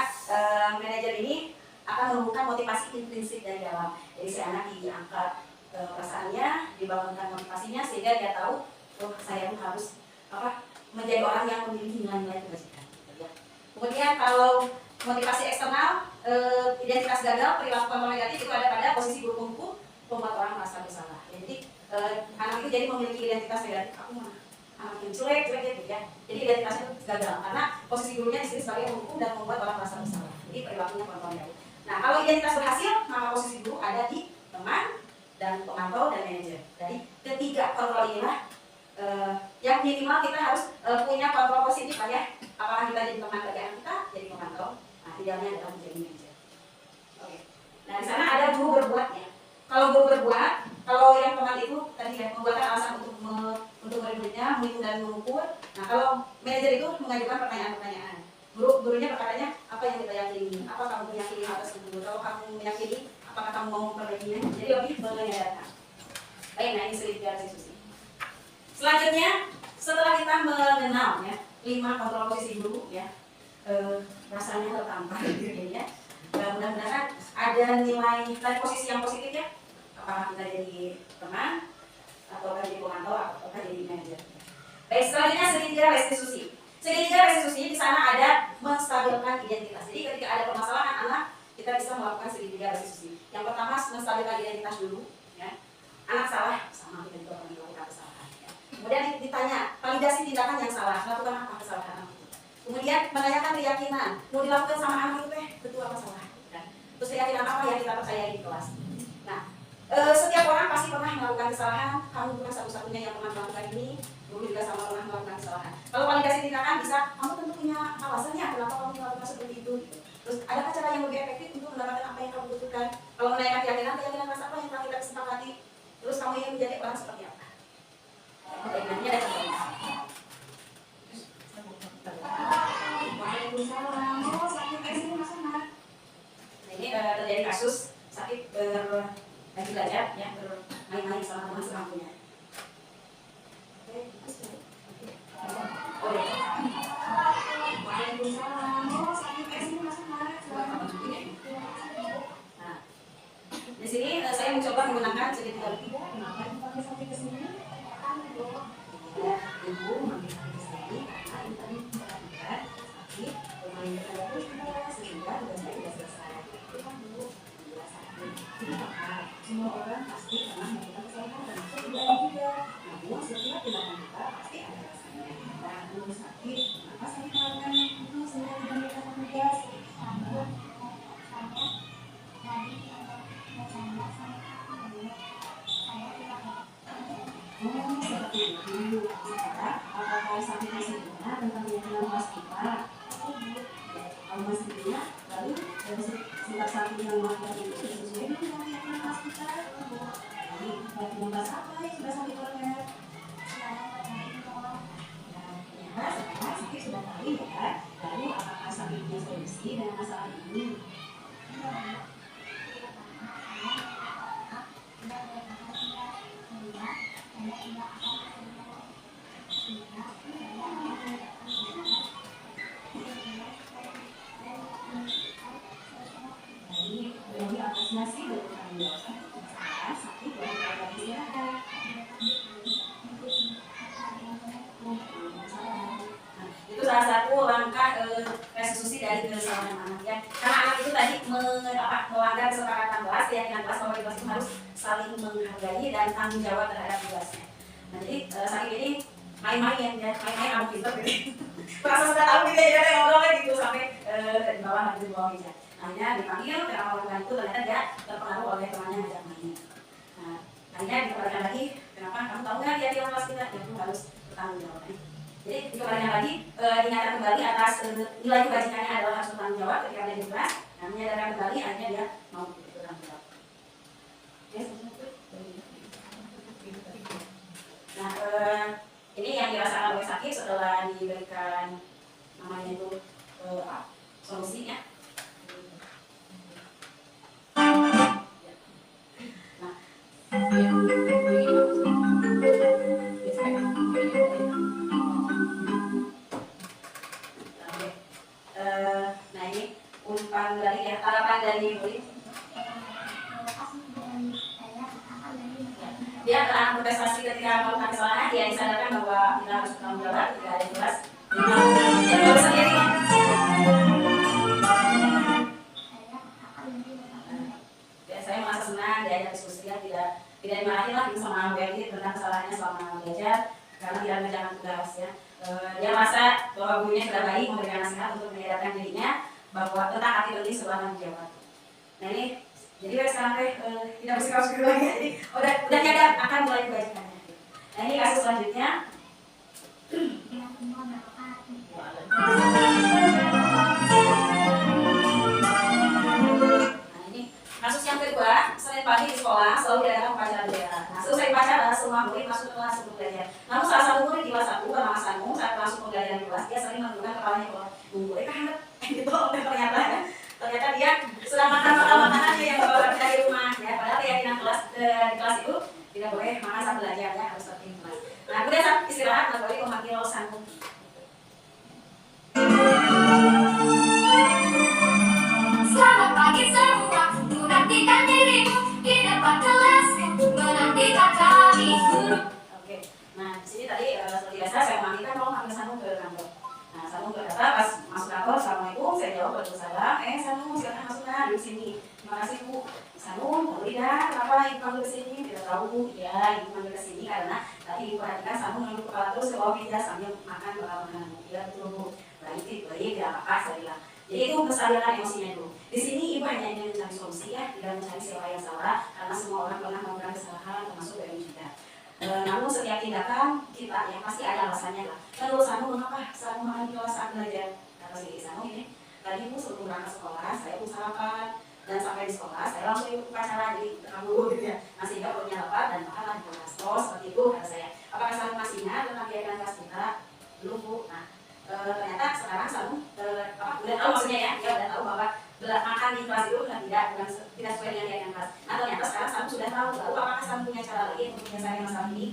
manajer ini akan menemukan motivasi intrinsik dari dalam. Jadi si anak diangkat perasaannya, dibangunkan motivasinya sehingga dia tahu, oh saya pun harus menjadi orang yang memiliki nilai-nilai kebajikan. Ya. Kemudian kalau motivasi eksternal, identitas gagal, perilaku kontrol negatif itu ada pada posisi guru pembuku, membuat orang merasa bersalah. Jadi anak itu jadi memiliki identitas negatif. Aku mana? Anak yang cuek gitu ya. Jadi identitasnya itu gagal karena posisi gurunya di sini sebagai pembuku dan membuat orang merasa bersalah. Jadi perilakunya kontrol negatif. Nah kalau identitas berhasil, maka posisi guru ada di teman dan pemantau dan manajer. Jadi ketiga kontrol inilah yang minimal kita harus punya kontrol positif lah ya. Apakah kita jadi teman bagi anak kita, jadi pemantau. Nah, idealnya adalah menjadi manajer. Oke. Nah, di sana ada guru berbuat ya. Kalau guru berbuat, kalau yang teman itu tadi ya membuatkan alasan untuk murid-muridnya menghitung dan mengukur. Nah, kalau manajer itu mengajukan pertanyaan-pertanyaan. Gurunya berkatanya, apa yang kita yakini? Apa kamu meyakini hal tersebut? Kalau kamu meyakini, apakah kamu mau memperbaikinya? Jadi lebih menyadarkan. Baik, nah ini sedikit diskusi. Selanjutnya, setelah kita mengenal ya 5 kontrol posisi guru ya, rasanya tertampar gitu ya. Mudah-mudahan ada nilai dan posisi yang positif ya. Apakah kita jadi teman, atau jadi pemantau, atau jadi manajer. Baik, selanjutnya segitiga restitusi. Segitiga restitusi di sana ada menstabilkan identitas. Jadi ketika ada permasalahan anak, kita bisa melakukan segitiga restitusi. Yang pertama menstabilkan identitas dulu ya. Anak salah, sama kita juga melakukan kesalahan ya. Kemudian ditanya validasi tindakan yang salah, melakukan apa kesalahan anak itu. Kemudian menanyakan keyakinan, mau dilakukan sama anak itu betul apa salah kan? Terus keyakinan apa yang kita percaya di kelas. Nah, setiap orang pasti pernah melakukan kesalahan. Kamu bukan satu-satunya yang pernah melakukan ini. Guru juga sama pernah melakukan kesalahan. Kalau validasi tindakan bisa, kamu tentu punya alasannya kenapa kamu melakukan seperti itu. Terus adakah cara yang lebih efektif untuk mendapatkan apa yang kamu butuhkan? Kalau menanyakan keyakinan kelas apa yang telah kita kesepakati? Terus kamu ingin menjadi orang seperti apa? Oke, nanti ada contohnya. Ini terjadi kasus sakit lagi belajar ya, bermain-main sama teman sekampunya. Nah, di sini saya mencoba menggunakan segitiga ibu. Kenapa dipakai sampai ke sini? Ya, ibu mengambil sampai ke sini karena ini tadi memperhatikan sakit bermain dengan sehingga tugasnya tidak selesai. Itu kan dulu tidak sakit. Ini maka semua orang pasti pernah melakukan kesalahan termasuk juga juga. Namun setiap tindakan kita pasti ada rasanya. Dan dulu sakit, kenapa saya melakukan itu sehingga tidak melakukan tugas? Oh, seperti itu. Sekarang, apakah sampai di sini tentang keyakinan waskita? Kalau masih punya, lalu dari setiap satu yang melakukan itu sesuai dengan keyakinan waskita. Jadi, keyakinan bahasa apa yang sudah sampai keluar? Ternyata sekarang sakit sudah tahu ya. Lalu, apakah sakit punya solusi dengan masalah ini? Jadi asosiasi bertanggung jawab sakit dari pada istirahat. Itu salah satu langkah restitusi dari kesalahan anak ya. Karena anak itu tadi melanggar kesepakatan kelas, keyakinan kelas bahwa kelas itu harus saling menghargai dan tanggung jawab terhadap tugasnya. Nah, jadi sakit ini main-main ya, main-main abu pinter gitu. Merasa sudah tahu gitu ya, dia ngobrol gitu sampai di bawah meja. Akhirnya dipanggil karena orang itu ternyata dia terpengaruh oleh temannya ngajak main. Nah, akhirnya dikembalikan lagi, kenapa kamu tahu nggak dia bilang kelas kita? Ya itu harus bertanggung jawab. Jadi dikembalikan lagi, dinyatakan kembali atas nilai kebajikannya adalah harus bertanggung jawab ketika dia di kelas. Nah, menyadarkan kembali akhirnya dia mau bertanggung jawab. Nah, ini yang dirasakan oleh sakit setelah diberikan namanya itu solusinya. Nah ini umpan dari ya, harapan dari murid. Dia akan berprestasi ketika melakukan kesalahan, dia disadarkan bahwa kita harus bertanggung jawab ketika ada kelas. Jadi baru sendiri. Saya merasa senang diajak diskusi, tidak dimarahin lah sama Berli tentang kesalahannya selama belajar karena tidak mengerjakan tugas ya. Dia merasa bahwa gurunya sudah baik memberikan nasihat untuk menyadarkan dirinya bahwa tentang arti penting sebuah tanggung jawab. Nah ini jadi sekarang tidak bersikap seperti lagi, jadi udah nyadar akan mulai kebajikannya. Nah ini kasus selanjutnya. Kasus yang kedua, Senin pagi di sekolah selalu diadakan upacara bendera. Nah, selesai upacara, semua murid masuk ke kelas untuk belajar. Namun salah satu murid di kelas 1 bernama Sanu, saat masuk pembelajaran di kelas, dia sering menundukkan kepalanya ke bawah. Hangat, gitu. Ternyata dia sedang makan makanannya yang bawa dari rumah. Ya, padahal keyakinan kelas di kelas itu tidak boleh makan saat belajar, ya harus seperti di kelas. Nah, kemudian saat istirahat, Mas Wali memanggil Sanu. Selamat pagi semua, nantikan dirimu di depan kelas menantikan kami guru. Oke, nah di sini tadi seperti biasa saya memanggilkan kalau panggil Sanu ke kantor. Nah Sanu berkata pas masuk kantor, assalamualaikum, saya jawab waalaikumsalam. Sanu silakan masuk nah di sini. Terima kasih Bu. Sanu, tahu tidak kenapa ibu panggil ke sini? Tidak tahu Bu. Ya ibu panggil ke sini karena tadi ibu perhatikan Sanu menunduk kepala terus ke bawah meja sambil makan makanan. Ya betul Bu. Baik tidak apa-apa saya bilang. Jadi itu kesadaran emosinya dulu. Di sini ibu hanya ingin mencari solusi ya, tidak mencari siapa yang salah, karena semua orang pernah melakukan kesalahan, termasuk dari kita. Namun setiap tindakan kita yang pasti ada alasannya lah. Lalu Sanu mengapa Sanu makan di kelas saat belajar? Kata si Sanu ini, tadi Bu sebelum berangkat sekolah, saya pun sarapan dan sampai di sekolah saya langsung ikut upacara jadi kamu gitu ya. Masih nggak punya lapar dan makanlah di kelas. Oh seperti itu kata saya. Apakah Sanu masih ingat tentang kegiatan kelas kita? Belum Bu. Nah ternyata sekarang Sanu makan di kelas itu kan tidak sesuai dengan keyakinan kelas. Nah ternyata sekarang Samu sudah tahu, lalu apakah Samu punya cara lagi untuk menyelesaikan masalah ini?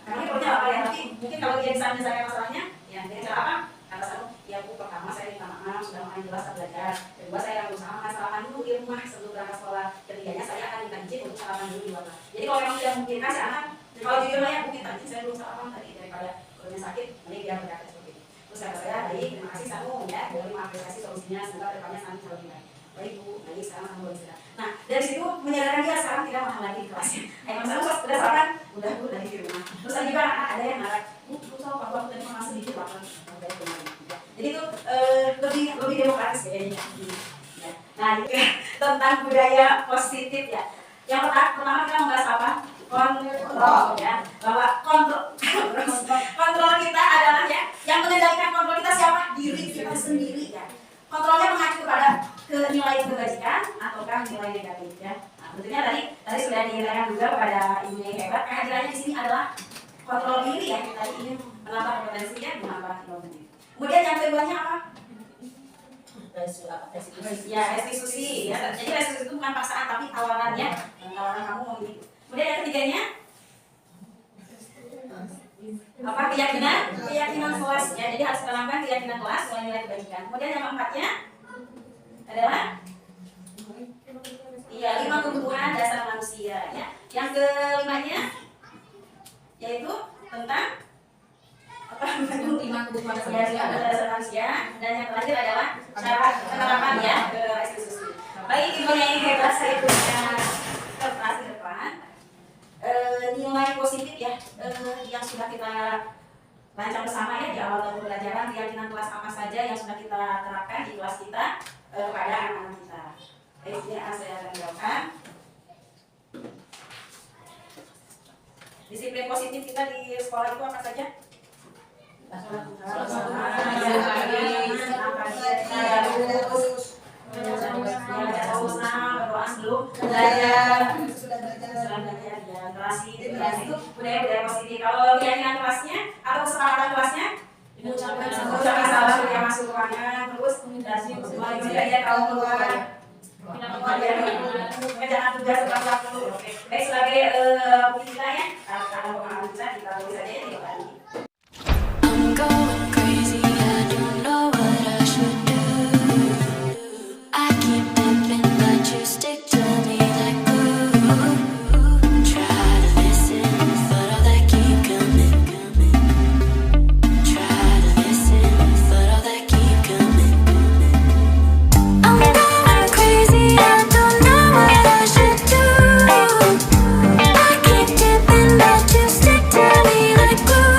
Karena perlunya apa ya, tapi mungkin kalau dia bisa menyelesaikan masalahnya, ya dengan cara apa? Kata Samu, ya Bu, pertama saya minta maaf sudah makan jelas belajar. Kedua saya akan berusaha makan sarapan dulu di rumah sebelum berangkat sekolah. Ketiganya saya akan minta izin untuk sarapan dulu di luar. Jadi kalau memang tidak memungkinkan saya akan, kalau jujur ya mungkin tadi saya belum sarapan tadi daripada perutnya sakit, nanti dia berkata seperti itu. Terus kata saya, baik, terima kasih Samu ya, boleh mengapresiasi solusinya, semoga depannya Samu bisa lebih baik. Baik Bu, baik sekarang Samu boleh istirahat. Nah dari situ menyadarkan dia sekarang tidak makan lagi di kelasnya. Ayo Samu sudah sarapan, udah Bu dari di rumah. Terus lagi juga ada yang marah, Bu tahu Pak, aku tadi makan sedikit makan. Jadi itu lebih demokratis kayaknya. Ya. Nah itu tentang budaya positif ya. Yang pertama kita membahas apa? Kontrol ya. Bahwa kontrol kita adalah ya yang mengendalikan kontrol kita siapa? Diri kita sendiri ya. Kontrolnya mengacu kepada nilai kebajikan ataukah nilai negatif ya. Nah, tentunya tadi sudah dijelaskan juga kepada ibu yang hebat. Kehadirannya di sini adalah kontrol diri ya. Kita ingin menambah kompetensinya, menambah ilmunya. Kemudian yang keduanya apa? Restitusi. Ya, restitusi. Ya. Jadi restitusi itu bukan paksaan tapi tawaran ya. Tawaran kamu mau ini. Kemudian yang ketiganya apa? Keyakinan kelas. Ya, jadi harus menambah keyakinan kelas sesuai nilai kebajikan. Kemudian yang keempatnya adalah 5 kebutuhan dasar manusia. Ya. Yang kelimanya yaitu tentang Lima kebutuhan dasar manusia, dan yang terakhir adalah cara penerapan ya ke restitusi. Baik ibu yang hebat, saya punya kertas di depan nilai positif ya yang sudah kita rancang bersama ya di awal tahun pembelajaran, keyakinan kelas apa saja yang sudah kita terapkan di kelas kita kepada anak-anak kita. Baik, ini saya akan jawabkan. Disiplin positif kita di sekolah itu apa saja? Berdoa sebelum belajar, itu budaya positif. Kalau keyakinan kelasnya atau kesepakatan kelasnya, mengucapkan salam ketika masuk ruangan, terus semua juga ya kalau keluar, mengerjakan tugas tepat waktu. Baik, sebagai kita ya, kalau pengalaman kita boleh saja ya dibagi. Going crazy, I don't know what I should do. I keep dipping, but you stick to me like glue. Try to listen, but all that keep coming. Try to listen, but all that keep coming. I'm going crazy, I don't know what I should do. I keep dipping, but you stick to me like glue.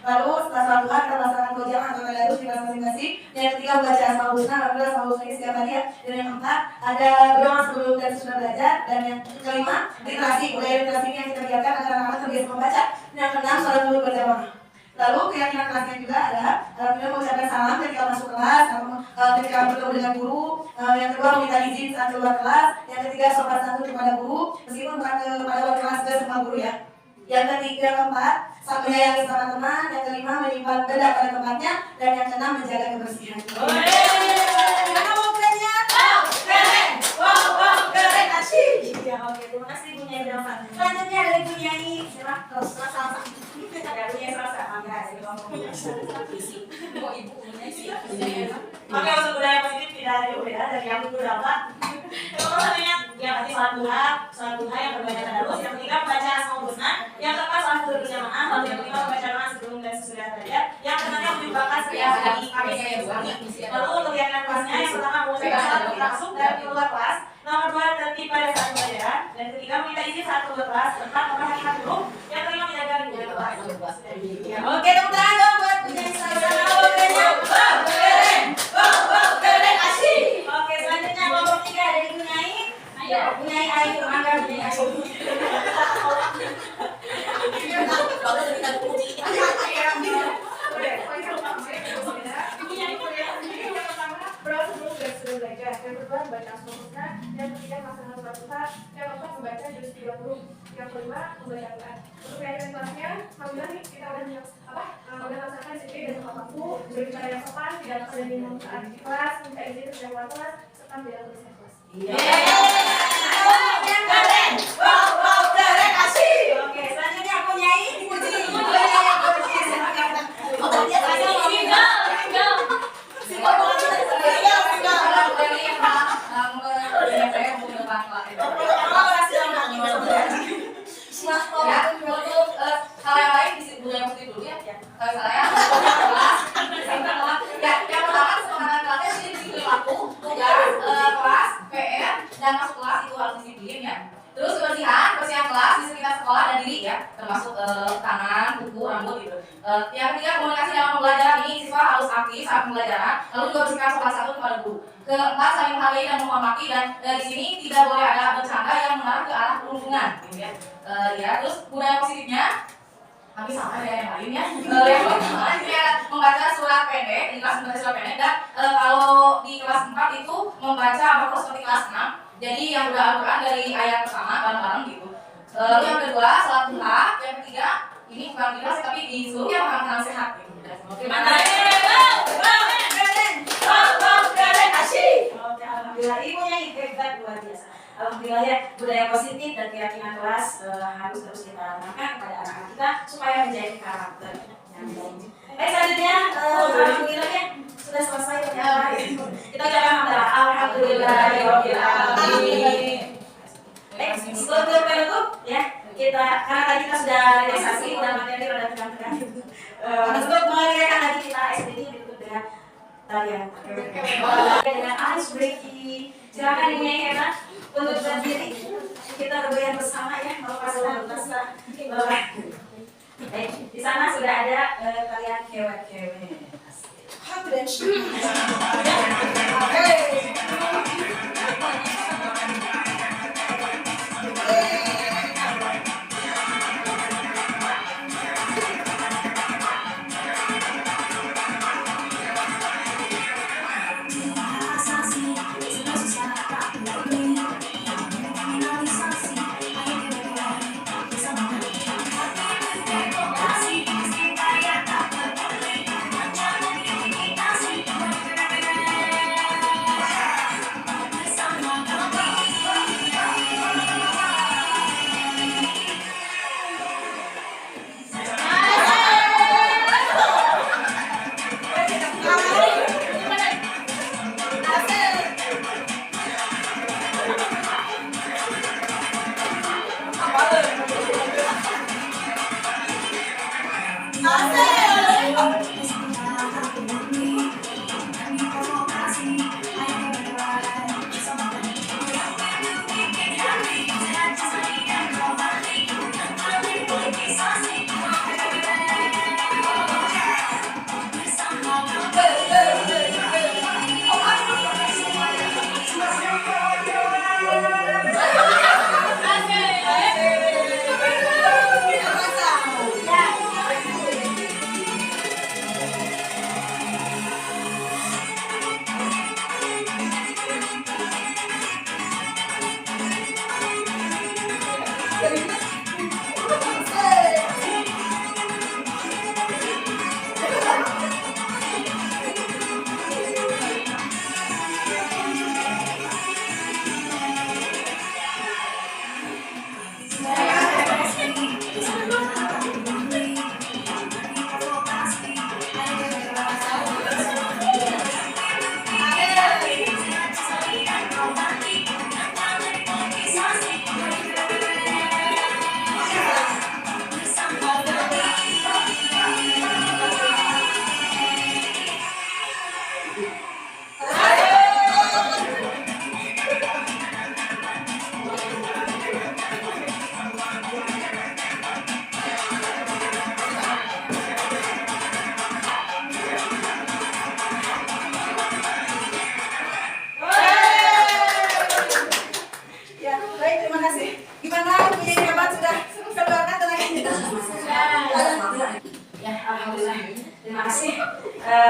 Lalu setelah sholat duha kita melaksanakan dua atau tadarus di kelas masing-masing. Yang ketiga baca asmaul husna, alhamdulillah asmaul husna setiap hari ya. Dan yang keempat ada berdoa sebelum dan sudah belajar. Dan yang kelima literasi, budaya literasi ini yang kita biarkan agar anak-anak terbiasa membaca. Dan yang keenam sholat dulu berjamaah. Lalu keyakinan kelasnya juga adalah alhamdulillah mengucapkan salam ketika masuk kelas, ketika bertemu dengan guru. Yang kedua meminta izin saat keluar kelas. Yang ketiga sopan santun kepada guru, meskipun bukan kepada wali kelas dan semua guru ya. Yang ketiga, keempat, saat menyayangi sama teman. Yang kelima, menyimpan benda pada tempatnya. Dan yang keenam, menjaga kebersihan. Mana mobilnya? Wow, keren! Wow, keren! Asyik! Ya, oke, terima kasih Bu Nyai Dafa. Selanjutnya dari Bu Nyai Selasa. Ya, Bu Nyai Selasa. Mangga, jadi ngomong. Mau ibu punya sih. Oke, untuk budaya positif tidak ada yang berbeda dari yang Bu Dafa. Kalau satunya, yang tadi sholat duha yang berbanyak tadarus. Yang ketiga, membaca Asmaul Husna. Yang keempat, sholat tidur berjamaah. Lalu yang kelima, membaca doa sebelum dan sesudah tadi. Yang keenam, menyumbangkan setiap hari. Lalu untuk yang kelasnya, yang pertama mengucapkan salam langsung dan keluar kelas. Nomor 2, tertib pada saat pelajaran. Dan ketiga, meminta izin saat keluar kelas. Keempat, memperhatikan guru. Yang kelima, menjaga lingkungan kelas. Oke, tepuk tangan dong buat Bu Nyai Selasa. Wow, keren, asyik. Oke, selanjutnya kelompok 3 dari Bu Nyai. Bu Nyai Ayu, mangga Bu Nyai Ayu. Sebelum belajar, yang kedua membaca Asmaul Husna, yang ketiga melaksanakan sholat duha, yang keempat membaca juz 30, yang kelima membaca Al-Quran. Untuk kegiatan kelasnya, alhamdulillah nih kita udah melaksanakan disiplin dan tepat waktu, berbicara yang sopan, tidak ada minum saat di kelas, minta izin setiap keluar kelas, serta tidak berbicara kelas. Wow, keren, asyik. Oke, selanjutnya Bu Nyai. Untuk hal yang lain di budaya positif dulu ya. Kalau saya kelas, yang pertama kesepakatan kelasnya sih disiplin waktu, tugas, kelas, PR, dan masuk kelas itu harus disiplin ya. Terus kebersihan kelas di sekitar sekolah dan diri ya, termasuk tangan, kuku, rambut gitu. Yang ketiga, komunikasi dalam pembelajaran ini siswa harus aktif saat pembelajaran, lalu juga bersikap sopan santun kepada guru. Keempat, saling menghargai dan menghormati, dan di sini tidak boleh ada bercanda yang mengarah ke arah perundungan gitu ya. Terus budaya positifnya tapi sama ya yang lain ya. Yang pertama ini membaca surat pendek, di kelas membaca surat pendek, dan kalau di kelas 4 itu membaca apa seperti kelas 6. Jadi yang udah Al-Quran dari ayat pertama bareng-bareng gitu. Lalu yang kedua sholat duha, yang ketiga ini bukan di kelas tapi disuruhnya makan sehat gitu. Terima kasih. Keren, asyik. Oke, alhamdulillah Ibu Nyai hebat luar biasa. Alhamdulillah ya, budaya positif dan keyakinan kelas harus terus kita tanamkan kepada anak-anak kita supaya menjadi karakter yang baik. Baik, selanjutnya alhamdulillah ya sudah selesai ya. Kita ucapkan alhamdulillahirabbil alamin. Baik, untuk penutup ya, karena tadi kita sudah realisasi dan materi sudah tekan-tekan. Untuk mengakhirkan lagi kita SDG ditutup dengan tarian dengan ice breaking. Silakan Ibu Nyai Hera untuk berdiri. Kita bergoyang bersama ya, melepas lantas. Baik, di sana sudah ada tarian kewet-kewet. Hot dan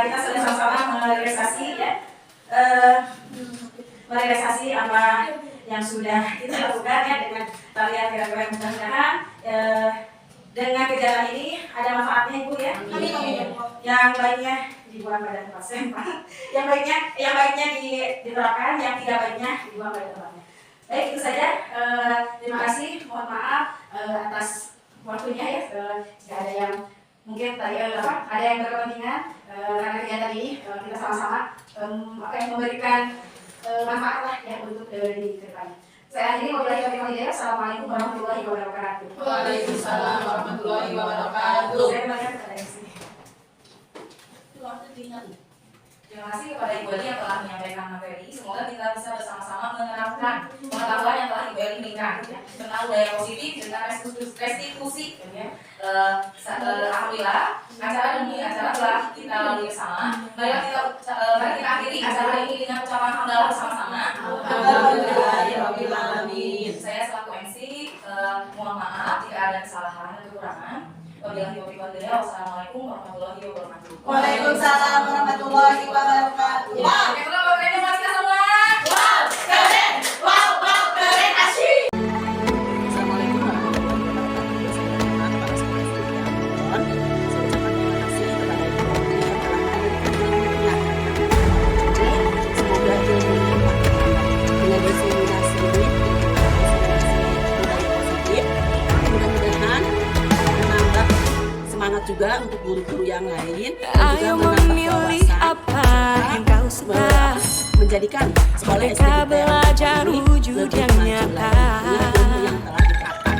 kita sudah sama-sama merealisasi ya, merealisasi apa yang sudah kita lakukan ya dengan tarian gerak-gerak. Mudah-mudahan dengan kegiatan ini ada manfaatnya Ibu ya. Yang baiknya dibuang pada tempat sampah, yang baiknya diterapkan, yang tidak baiknya dibuang pada tempatnya. Baik, itu saja. Terima kasih. Mohon maaf atas waktunya ya. Jika ada yang mungkin tadi ada yang berkepentingan karena kegiatan ini kita sama-sama memberikan manfaat lah ya untuk di kedepannya. Saya akhiri wabillahi taufiq wal hidayah. Assalamualaikum warahmatullahi wabarakatuh. Waalaikumsalam warahmatullahi wabarakatuh. Saya kembalikan kepada MC. Terima kasih kepada Ibu Eli yang telah menyampaikan materi. Semoga kita bisa bersama-sama menerapkan pengetahuan yang telah Ibu Eli berikan tentang budaya positif dengan restitusi. Alhamdulillah, acara demi acara telah kita lalui bersama. Mari kita akhiri acara ini dengan ucapan hamdalah bersama-sama. Alhamdulillahirobbilalamin. Saya selaku MC mohon maaf jika ada kesalahan dan kekurangan. Wabillahi taufiq wal hidayah. Wassalamualaikum warahmatullahi wabarakatuh. Waalaikumsalam warahmatullahi wabarakatuh. Wow, keren buat kita semua. Wow, keren. Wow, keren asyik. Assalamualaikum warahmatullahi wabarakatuh. Para sekolah saya ucapkan terima kasih kepada Ibu Eli yang telah memberikan ilmunya. Semoga ilmunya dengan diseminasi ini budaya positif. Mudah-mudahan menambah semangat juga untuk guru-guru yang lain dan juga Ayo menambah memilih wawasan apa yang kau suka. menjadikan sekolah SD Mereka kita belajar ini wujud lebih yang maju nyata. lagi dengan ilmu yang telah diterapkan.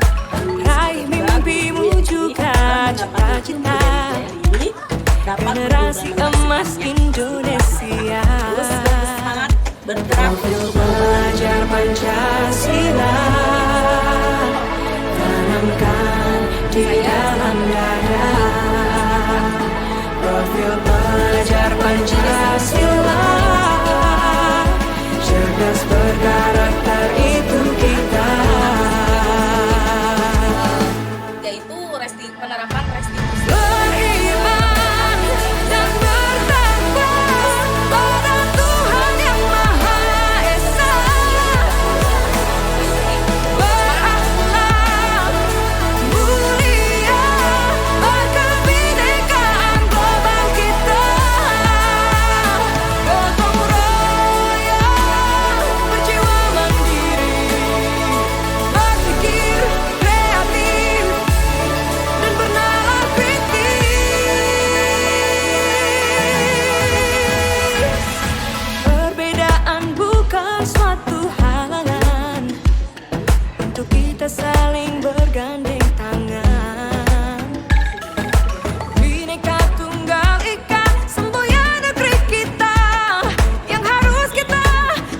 Raih mimpimu juga cita-cita. Generasi emas Indonesia. Terus bersemangat bergerak untuk Belajar Pancasila, tanamkan di dalam dada. Profil pelajar Pancasila, cerdas berkarakter itu kita. Yaitu penerapan restitusi. Beriman dan bertakwa pada Tuhan yang Maha Esa. Berakhlak mulia, berkebinekaan global kita. Gotong royong, berjiwa mandiri, berpikir kreatif dan bernalar kritis. Perbedaan bukan suatu halangan untuk kita saling bergandeng tangan. Bhinneka Tunggal Ika, semboyan negeri kita yang harus kita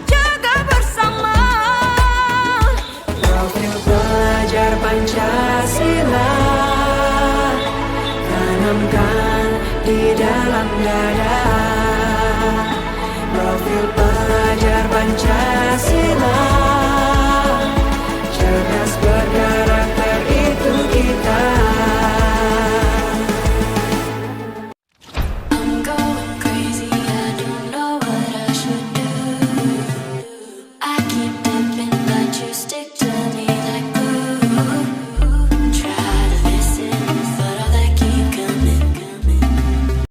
jaga bersama. Profil pelajar Pancasila, tanamkan di dalam dada.